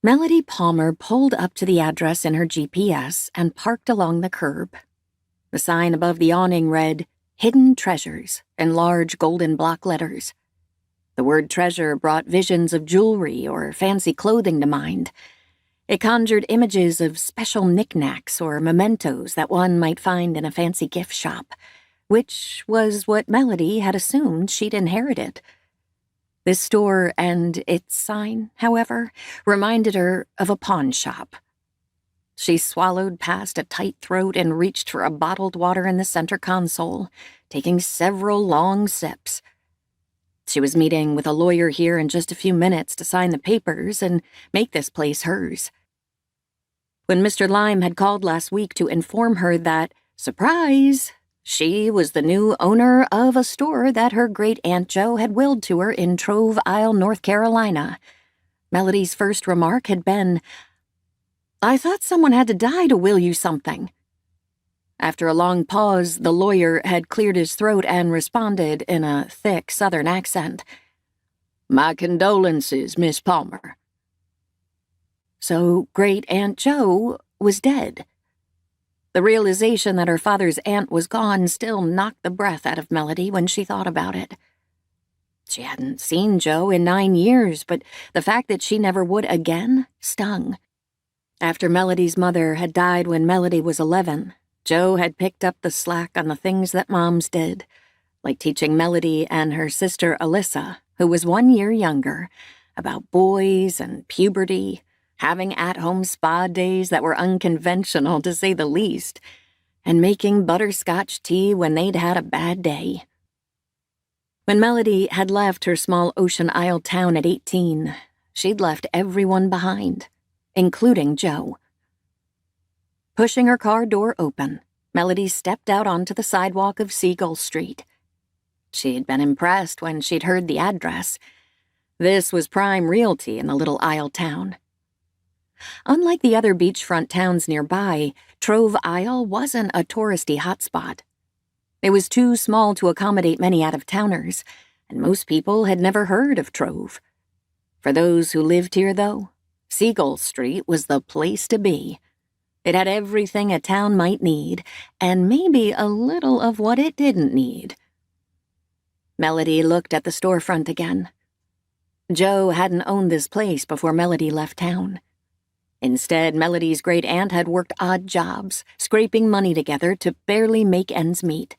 Melody Palmer pulled up to the address in her GPS and parked along the curb. The sign above the awning read, "Hidden Treasures," in large golden block letters. The word treasure brought visions of jewelry or fancy clothing to mind. It conjured images of special knickknacks or mementos that one might find in a fancy gift shop, which was what Melody had assumed she'd inherited. This store and its sign, however, reminded her of a pawn shop. She swallowed past a tight throat and reached for a bottled water in the center console, taking several long sips. She was meeting with a lawyer here in just a few minutes to sign the papers and make this place hers. When Mr. Lime had called last week to inform her that, surprise, she was the new owner of a store that her great-aunt Jo had willed to her in Trove Isle, North Carolina, Melody's first remark had been, "I thought someone had to die to will you something." After a long pause, the lawyer had cleared his throat and responded in a thick Southern accent, "My condolences, Miss Palmer." So Great-Aunt Jo was dead. The realization that her father's aunt was gone still knocked the breath out of Melody when she thought about it. She hadn't seen Jo in 9 years, but the fact that she never would again stung. After Melody's mother had died when Melody was 11, Jo had picked up the slack on the things that moms did, like teaching Melody and her sister Alyssa, who was 1 year younger, about boys and puberty, having at-home spa days that were unconventional to say the least, and making butterscotch tea when they'd had a bad day. When Melody had left her small Ocean Isle town at 18, she'd left everyone behind, including Jo. Pushing her car door open, Melody stepped out onto the sidewalk of Seagull Street. She'd been impressed when she'd heard the address. This was prime realty in the little isle town. Unlike the other beachfront towns nearby, Trove Isle wasn't a touristy hotspot. It was too small to accommodate many out-of-towners, and most people had never heard of Trove. For those who lived here, though, Seagull Street was the place to be. It had everything a town might need, and maybe a little of what it didn't need. Melody looked at the storefront again. Jo hadn't owned this place before Melody left town. Instead, Melody's great-aunt had worked odd jobs, scraping money together to barely make ends meet.